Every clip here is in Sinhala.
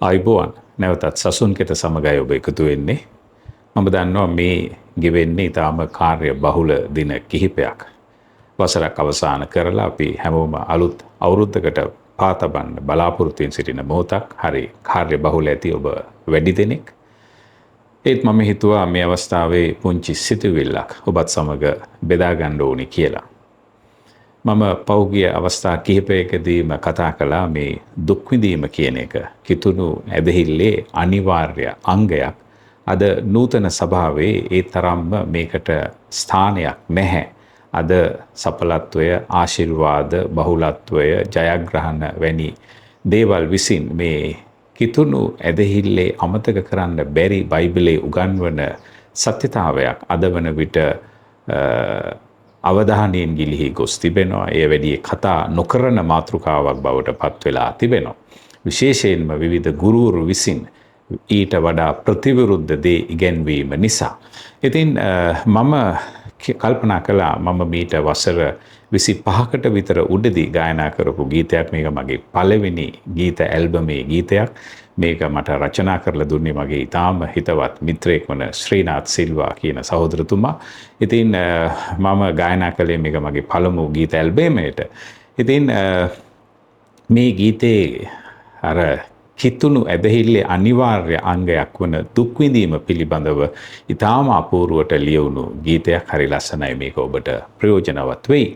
ආයුබෝවන් නැවතත් සසුන්කට සමගයි ඔබ එකතු වෙන්නේ. මම දන්නවා මේ ගෙවෙන්නේ ඊටාම කාර්ය බහුල දින කිහිපයක්. වසරක් අවසන් කරලා අපි හැමෝම අලුත් අවුරුද්දකට පාතබන්න බලාපොරොත්තු වෙන සිටින මොහොතක්. හරි කාර්ය බහුල ඇති ඔබ වැඩි දෙනෙක්. ඒත් මම හිතුවා මේ අවස්ථාවේ පුංචි සිතුවිල්ලක් ඔබත් සමග බෙදා ගන්න ඕනි කියලා. මම පෞගිය අවස්ථා කිහිපයකදීම කතා කළා මේ දුක් විඳීම කියන එක කිතුණු ඇදහිල්ලේ අනිවාර්ය අංගයක්. අද නූතන සභාවේ ඒ තරම්ම මේකට ස්ථානයක් නැහැ. අද සඵලත්වය, ආශිර්වාද, බහුලත්වය, ජයග්‍රහණ වැනි දේවල් විසින් මේ කිතුණු ඇදහිල්ලේ අමතක කරන්න බැරි බයිබලයේ උගන්වන සත්‍යතාවයක් අද වන විට අවධානයෙන් ගිලිහි ගොස් තිබෙනවා. ඒ වැඩි කතා නොකරන මාතෘකාවක් බවට පත් වෙලා තිබෙනවා. විශේෂයෙන්ම විවිධ ගුරුවරු විසින් ඊට වඩා ප්‍රතිවිරුද්ධ දේ ඉගැන්වීම නිසා. ඉතින් මම කල්පනා කළා මම මීට වසර 25කට විතර උඩදී ගායනා කරපු ගීතයක්. මේක මගේ පළවෙනි ගීත ඇල්බමේ ගීතයක්. මේක මට රචනා කරලා දුන්නේ මගේ ඊටාම හිතවත් මිත්‍රයෙක් වන ශ්‍රීනාත් සිල්වා කියන සහෝදරතුමා. ඉතින් මම ගායනා කළේ මේක මගේ පළමු ගීත ඇල්බමේට. ඉතින් මේ ගීතේ අර කිතුණු ඇදහිල්ලේ අනිවාර්ය අංගයක් වන දුක් විඳීම පිළිබඳව ඊටාම අපූර්වට ලියවුණු ගීතයක්. හරි ලස්සනයි. මේක ඔබට ප්‍රයෝජනවත් වෙයි.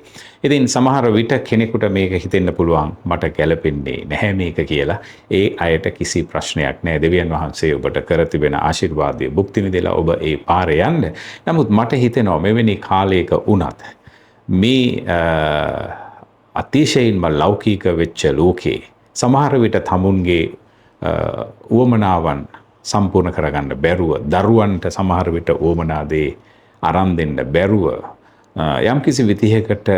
ඉතින් සමහර විට කෙනෙකුට මේක හිතෙන්න පුළුවන් මට ගැළපෙන්නේ නැහැ මේක කියලා. ඒ අයට කිසි ප්‍රශ්නයක් නැහැ. දෙවියන් වහන්සේ ඔබට කර තිබෙන ආශිර්වාදය භුක්ති විඳලා ඔබ ඒ පාරේ යන්න. නමුත් මට හිතෙනවා මෙවැනි කාලයක වුණත් මේ අතිශයින්ම ලෞකික වෙච්ච ලෝකේ සමහර විට තමුන්ගේ උවමනාවන් සම්පූර්ණ කරගන්න බැරුව, දරුවන්ට සමහර විට උවමනා දේ අරන් දෙන්න බැරුව යම්කිසි විදිහකට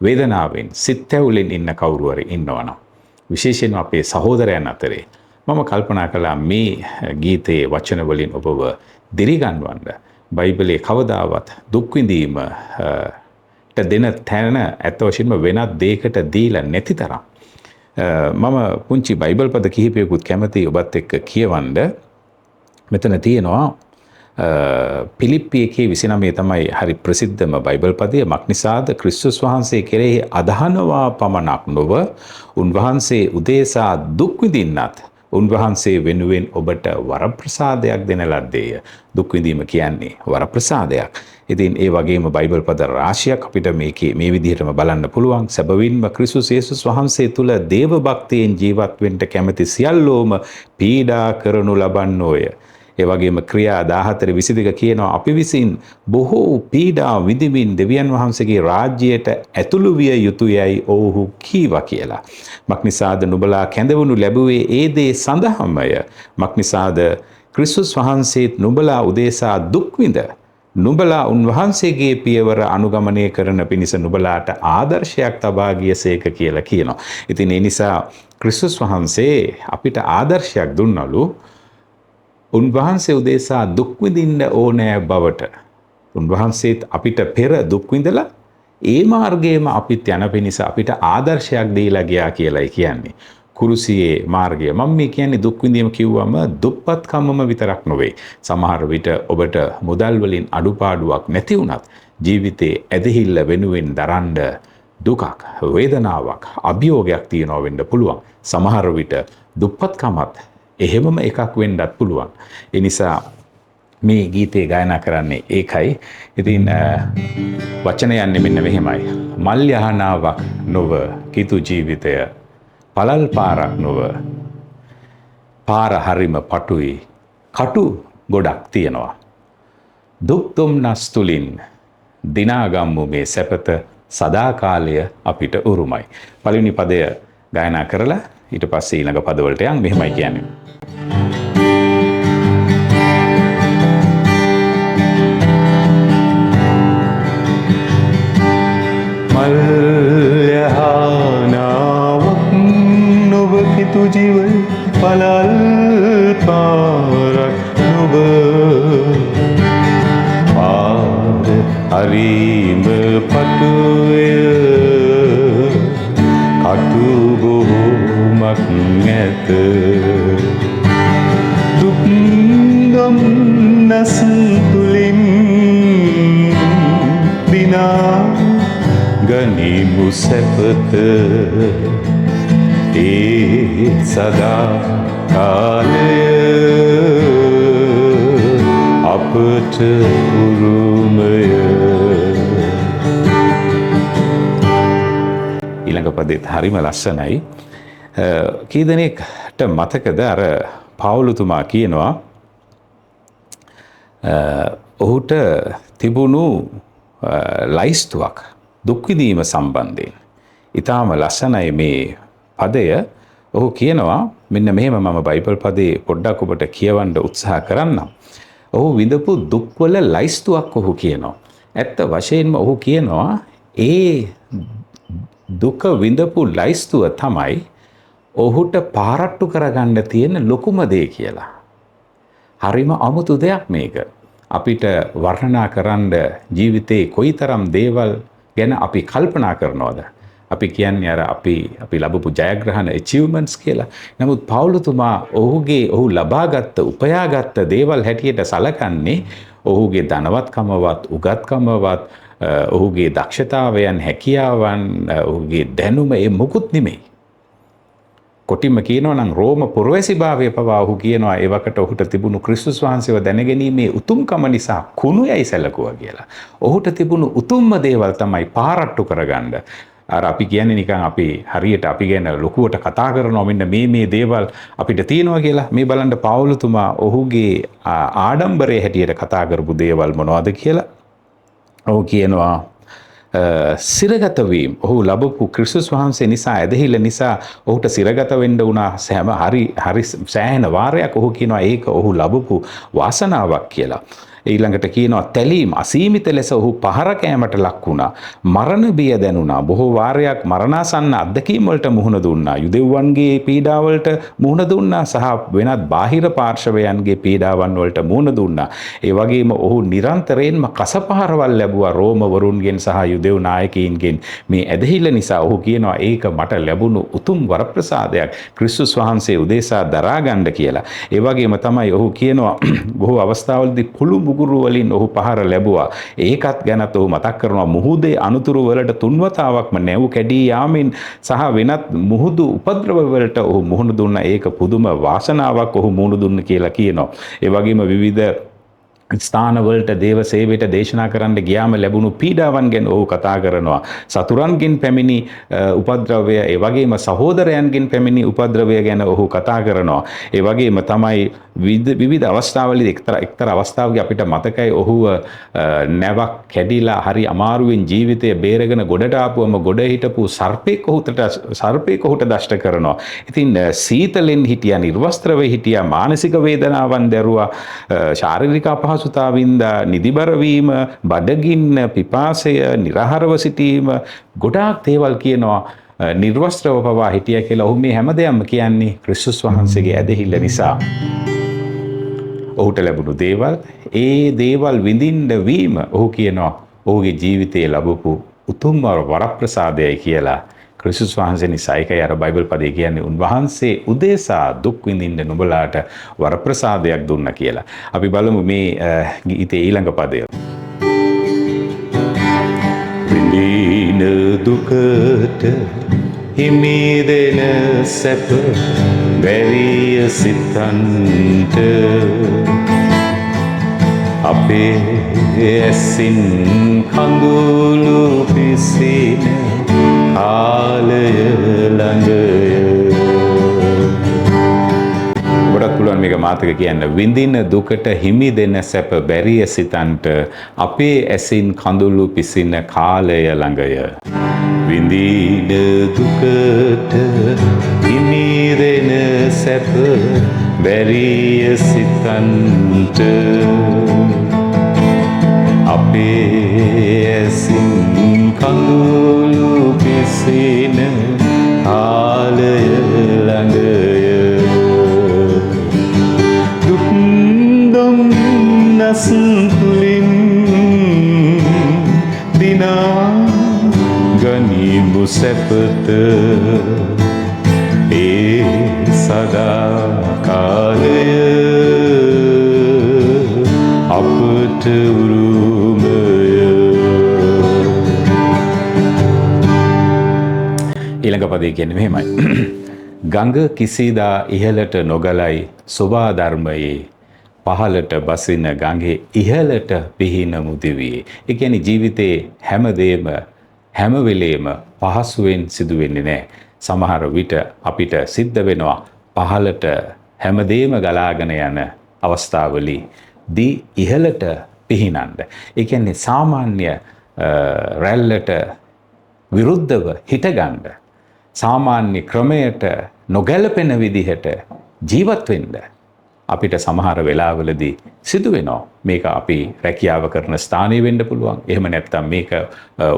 වේදනාවෙන් සිත්ඇවුලෙන් ඉන්න කවුරු හරි ඉන්නවනම් විශේෂයෙන්ම අපේ සහෝදරයන් අතරේ මම කල්පනා කළා මේ ගීතයේ වචන වලින් ඔබව දිරිගන්වන්න බයිබලයේ කවදාවත් දුක් විඳීම දෙන තැන ඇත්ත වශයෙන්ම වෙනත් දෙයකට දීලා නැති තරම් මම පුංචි බයිබල් පද කිහිපයකුත් කැමතියි ඔබත් එක්ක කියවන්න. මෙතන තියෙනවා පිලිප්පි 1:29 තමයි හරි ප්‍රසිද්ධම බයිබල් පදය. මක්නිසාද ක්‍රිස්තුස් වහන්සේ කෙරෙහි අදහනවා පමණක් නොව උන්වහන්සේ උදෙසා දුක් විඳින්නත් උන්වහන්සේ වෙනුවෙන් ඔබට වරප්‍රසාදයක් දෙන ලද්දේය. දුක් විඳීම කියන්නේ වරප්‍රසාදයක්. ඉතින් ඒ වගේම බයිබල් පද රාශියක් අපිට මේ විදිහටම බලන්න පුළුවන්. සැබවින්ම ක්‍රිස්තුස් යේසුස් වහන්සේ තුල දේව භක්තියෙන් ජීවත් වෙන්න කැමති සියල්ලෝම පීඩා කරනු ලබන්නෝය. ඒ වගේම ක්‍රියා 14:22 කියනවා අපි විසින් බොහෝ පීඩා විඳිමින් දෙවියන් වහන්සේගේ රාජ්‍යයට ඇතුළු විය යුතුයයි ඔවුහු කීවා කියලා. මක්නිසාද නුඹලා කැඳවනු ලැබුවේ ඒ දේ සඳහාමය. මක්නිසාද ක්‍රිස්තුස් වහන්සේත් නුඹලා උදෙසා දුක් විඳ නුඹලා උන්වහන්සේගේ පියවර අනුගමනය කරන පිණිස නුඹලාට ආදර්ශයක් තබා ගියසේක කියලා කියනවා. ඉතින් ඒ නිසා ක්‍රිස්තුස් වහන්සේ අපිට ආදර්ශයක් දුන්නලු. උන්වහන්සේ උදෙසා දුක් විඳින්න ඕනෑ බවට. උන්වහන්සේත් අපිට පෙර දුක් විඳලා ඒ මාර්ගයේම අපිත් යන පිණිස අපිට ආදර්ශයක් දීලා ගියා කියලායි කියන්නේ. කුරුසියේ මාර්ගය. මම මේ කියන්නේ දුක් විඳීම කිව්වම දුප්පත්කමම විතරක් නෙවෙයි. සමහර විට ඔබට මුදල් වලින් අඩුපාඩුවක් නැති වුණත් ජීවිතේ ඇදහිල්ල වෙනුවෙන් දරන්න දුකක්, වේදනාවක්, අභියෝගයක් තියනවා වෙන්න පුළුවන්. සමහර විට දුප්පත්කමත් එහෙමම එකක් වෙන්නත් පුළුවන්. ඒ නිසා මේ ගීතේ ගායනා කරන්නේ ඒකයි. ඉතින් වචන යන්නේ මෙන්න මෙහෙමයි. මල් යහනාවක් නොව කිතු ජීවිතය පළල් පාරක් නොව පාර හරිම පටුයි කටු ගොඩක් තියෙනවා. දුක් දුම්නස් තුලින් දිනාගම්මු මේ සැපත සදාකාලය අපිට උරුමයි. පළවෙනි පදය ගායනා කරලා ඊට පස්සේ ඊළඟ පදවලට යන් මෙහෙමයි කියන්නේ. මල්යහනාවක් නොව කිතු ජීවල් පළල් පාරක් නොව පාර හරිම පටුය කටු බොහෝමක් ඇත දුක් දුම්නස් තුලින් දිනා ගනිමු සැපත ඒ සදා කාලය අපට උරුමය. ඊළඟ පදෙත් හරිම ලස්සනයි. කී දෙනෙක්ට මතකද අර පවුලුතුමා කියනවා ඔහුට තිබුණු ලයිස්තුවක් දුක් විඳීම සම්බන්ධයෙන්. ඊටාම ලස්සනයි මේ පදය. ඔහු කියනවා මෙන්න මෙහෙම මම බයිබල් පදේ පොඩ්ඩක් ඔබට කියවන්න උත්සාහ කරන්නම්. ඔහු විඳපු දුක්වල ලයිස්තුවක් ඔහු කියනවා. ඇත්ත වශයෙන්ම ඔහු කියනවා ඒ දුක විඳපු ලයිස්තුව තමයි ඔහුට පාරට්ටු කරගන්න තියෙන ලොකුම දේ කියලා. හරිම අමුතු දෙයක් මේක. අපිට වර්ණනා කරන්න ජීවිතේ කොයිතරම් දේවල් ගැන අපි කල්පනා කරනවද? අපි කියන්නේ අර අපි ලැබපු ජයග්‍රහණ achievements කියලා. නමුත් පවුලුතුමා ඔහු ලබාගත්ත උපයාගත්ත දේවල් හැටියට සලකන්නේ ඔහුගේ ධනවත්කමවත් උගත්කමවත් ඔහුගේ දක්ෂතාවයන් හැකියාවන් ඔහුගේ දැනුම ඒ මොකුත් නෙමෙයි. කොටිම කියනවා නම් රෝම පුරවැසිභාවය පවා ඔහු කියනවා ඒ වකට ඔහුට තිබුණු ක්‍රිස්තුස් වහන්සේව දැනගැනීමේ උතුම්කම නිසා කුණුයයි සැලකුවා කියලා. ඔහුට තිබුණු උතුම්ම දේවල් තමයි පාරට්ටු කරගන්න. අර අපි කියන්නේ නිකන් අපි හරියට අපි ගැන ලොකුවට කතා කරනවා මෙන්න මේ දේවල් අපිට තියෙනවා කියලා. මේ බලන්න පවුලුතුමා ඔහුගේ ආඩම්බරයේ හැටියට කතා කරපු දේවල් මොනවද කියලා. ඔහු කියනවා සිරගත වීම. ඔහු ලැබපු ක්‍රිස්තුස් වහන්සේ නිසා ඇදහිල්ල නිසා ඔහුට සිරගත වෙන්න වුණා හරි සෑහෙන වාරයක්. ඔහු කියනවා ඒක ඔහු ලැබපු වාසනාවක් කියලා. ඊළඟට කියනවා තැලීම් අසීමිත ලෙස ඔහු පහර කෑමට ලක් වුණා. මරණ බිය දැනුණා. බොහෝ වාරයක් මරණාසන්න අත්දැකීම් වලට මුහුණ දුන්නා. යුදෙව්වන්ගේ පීඩාවලට මුහුණ දුන්නා සහ වෙනත් බාහිර පාර්ශවයන්ගේ පීඩාවන් වලට මුහුණ දුන්නා. ඒ වගේම ඔහු නිරන්තරයෙන්ම කසපහරවල් ලැබුවා රෝමවරුන්ගෙන් සහ යුදෙව් නායකයින්ගෙන්. මේ ඇදහිල්ල නිසා ඔහු කියනවා ඒක මට ලැබුණු උතුම් වරප්‍රසාදයක් ක්‍රිස්තුස් වහන්සේ උදෙසා දරා ගන්න කියලා. ඒ වගේම තමයි ඔහු කියනවා බොහෝ අවස්ථාවලදී පුළු මුගුරු වලින් ඔහු පහර ලැබුවා. ඒකත් ගැනත් ඔහු මතක් කරනවා මුහුදේ අනුතුරු වලට තුන්වතාවක්ම නැව් කැඩී යාමෙන් සහ වෙනත් මුහුදු උපද්‍රව වලට ඔහු මුහුණ දුන්නා. ඒක පුදුම වාසනාවක් ඔහු මුහුණ දුන්න කියලා කියනවා. ඒ වගේම විවිධ ස්ථානවලට දේව සේවයට දේශනා කරන්න ගියාම ලැබුණු පීඩාවන් ගැන ඔහු කතා කරනවා. සතුරන්ගෙන් පැමිණි උපද්‍රවය, ඒ වගේම සහෝදරයන්ගෙන් පැමිණි උපද්‍රවය ගැන ඔහු කතා කරනවා. ඒ වගේම තමයි විවිධ අවස්ථාවලදී එක්තරා අවස්ථාවක අපිට මතකයි ඔහුව නැවක් කැඩිලා හරි අමාරුවෙන් ජීවිතය බේරගෙන ගොඩට ආපුවම ගොඩ හිටපු සර්පෙක් ඔහුට දෂ්ට කරනවා. ඉතින් සීතලෙන් හිටියා, නිර්වස්ත්‍රව හිටියා, මානසික වේදනාවන් දැරුවා, ශාරීරික අපහසුතාවින්දා, නිදිබර වීම, බඩගින්න, පිපාසය, නිරහරව සිටීම, ගොඩාක් දේවල් කියනවා. නිර්වස්ත්‍රව පවා හිටියා කියලා. ඔහු මේ හැමදේම කියන්නේ ක්‍රිස්තුස් වහන්සේගේ ඇදහිල්ල නිසා. ඔහුට ලැබුණු දේවල්, ඒ දේවල් විඳින්න වීම ඔහු කියනවා ඔහුගේ ජීවිතයේ ලැබපු උතුම් වරප්‍රසාදයයි කියලා. ක්‍රිස්තුස් වහන්සේ නිසා. ඒකයි අර බයිබල් පදේ කියන්නේ උන්වහන්සේ උදෙසා දුක් විඳින්න නුඹලාට වරප්‍රසාදයක් දුන්නා කියලා. අපි බලමු මේ ගීතේ ඊළඟ පදය. විඳින දුකට හිමි දෙන සැප බැරිය සිතන්ට අපේ ඇසින් කඳුළු පිසින කාලය ළඟය. ඔබටත් පුළුවන් මේක මාතක කියන්න. විඳින දුකට හිමි දෙන සැප බැරිය සිතන්ට අපේ ඇසින් කඳුළු පිසින කාලය ළඟය. විඳින දුකට හිමි දෙන සැප බැරිය සිතන්ට අපේ ඇසින් කඳුළු පිසින කාලය ළඟය. දුක් දුම්නස් තුලින් දිනා ගනිමු සැපත ඒ මට උරුමය. ඊළඟ පදේ කියන්නේ මෙහෙමයි. ගඟ කිසිදා ඉහළට නොගලයි සෝභා ධර්මයේ පහළට බසින ගඟේ ඉහළට පිහිනමු දිවියේ. ඒ කියන්නේ ජීවිතේ හැමදේම හැම වෙලේම පහසුවෙන් සිදු වෙන්නේ නැහැ. සමහර විට අපිට සිද්ධ වෙනවා පහළට හැමදේම ගලාගෙන යන අවස්ථාවලදී ඉහළට පිහිනන්න. ඒ කියන්නේ සාමාන්‍ය රැල්ලට විරුද්ධව හිටගන්න. සාමාන්‍ය ක්‍රමයට නොගැලපෙන විදිහට ජීවත් වෙන්න අපිට සමහර වෙලාවලදී සිදු වෙනවා. මේක අපි රැකියාව කරන ස්ථානයේ වෙන්න පුළුවන්. එහෙම නැත්නම් මේක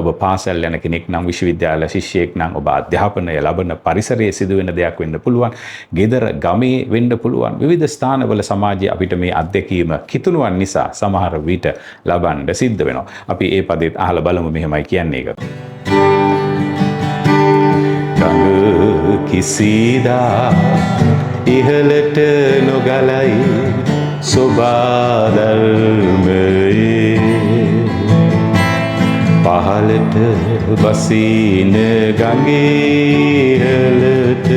ඔබ පාසල් යන කෙනෙක් නම් විශ්වවිද්‍යාල ශිෂ්‍යයෙක් නම් ඔබ අධ්‍යාපනය ලබන පරිසරයේ සිදු වෙන දෙයක් වෙන්න පුළුවන්. ගෙදර ගමේ වෙන්න පුළුවන්. විවිධ ස්ථානවල සමාජයේ අපිට මේ අත්දැකීම කිතුණුවන් නිසා සමහර විට ලබන්න සිද්ධ වෙනවා. අපි ඒ පදේත් අහලා බලමු මෙහෙමයි කියන්නේ ඒක. කිසිදා ඉහළට නොගලයි සෝභා ධර්මයේ පහළට බසින ගඟේ ඉහළට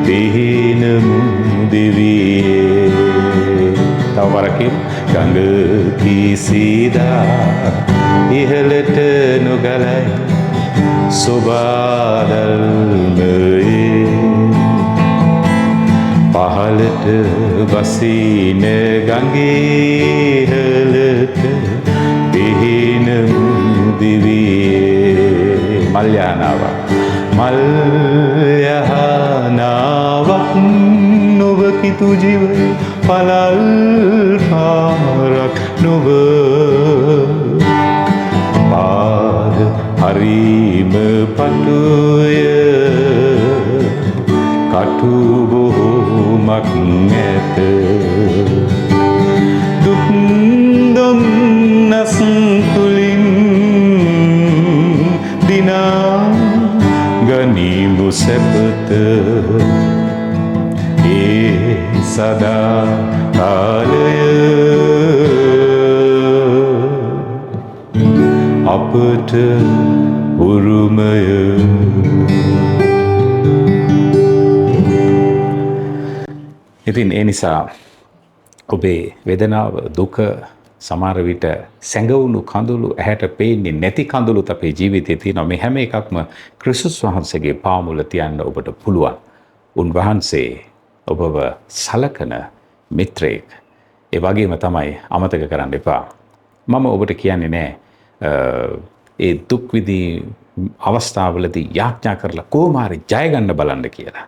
පිහිනමු දිවියේ. තව වරකින් ගඟ කිසිදා ඉහළට නොගලයි සෝභා ධර්මයේ පහළට බසින ගඟේ ඉහළට පිහිනමු දිවියේ. මල්යානාවක් මල්යහනාවක් නොව කිතු ජීව පළල් පාරක් නොව පාද හරිම පටුය කටු බොහෝමක් නැත. දුක් දුන්නස් තුලින් දිනා ගනිමු සැපත ඒ සදා කාලය අපට උරුමය. ඉතින් ඒ නිසා ඔබේ වේදනාව දුක සමහර විට සැඟවුණු කඳුළු ඇහැට පේන්නේ නැති කඳුළුත් අපේ ජීවිතයේ තියෙනවා. මේ හැම එකක්ම ක්‍රිස්තුස් වහන්සේගේ පාමුල තියන්න ඔබට පුළුවන්. උන්වහන්සේ ඔබව සලකන මිත්‍රයෙක්. ඒ වගේම තමයි අමතක කරන්න එපා. මම ඔබට කියන්නේ නෑ ඒ දුක් විඳි අවස්ථාවලදී යාඥා කරලා කොහොම හරි ජය ගන්න බලන්න කියලා.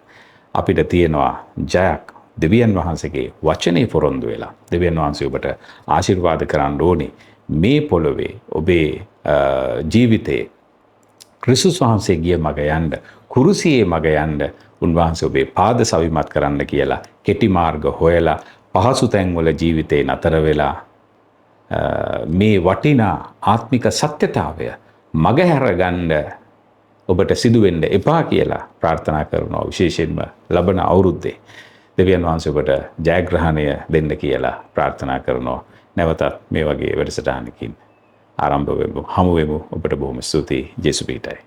අපිට තියෙනවා ජයක් දෙවියන් වහන්සේගේ වචනේ පොරොන්දු වෙලා. දෙවියන් වහන්සේ ඔබට ආශිර්වාද කරන්න ඕනේ. මේ පොළොවේ ඔබේ ජීවිතේ ක්‍රිස්තුස් වහන්සේ ගිය මග යන්න, කුරුසියේ මග යන්න උන්වහන්සේ ඔබේ පාද සවිමත් කරන්න කියලා කෙටි මාර්ග හොයලා පහසු තැන්වල ජීවිතේ නතර වෙලා මේ වටිනා ආත්මික සත්‍යතාවය මගහැර ගන්න ඔබට සිදු වෙන්න එපා කියලා ප්‍රාර්ථනා කරනවා. විශේෂයෙන්ම ලබන අවුරුද්දේ දෙවියන් වහන්සේ ඔබට ජයග්‍රහණය දෙන්න කියලා ප්‍රාර්ථනා කරනවා. නැවතත් මේ වගේ වැඩසටහනකින් ආරම්භ වෙමු. හමු වෙමු. ඔබට බොහොම ස්තුතියි. ජේසුස් පිටයි.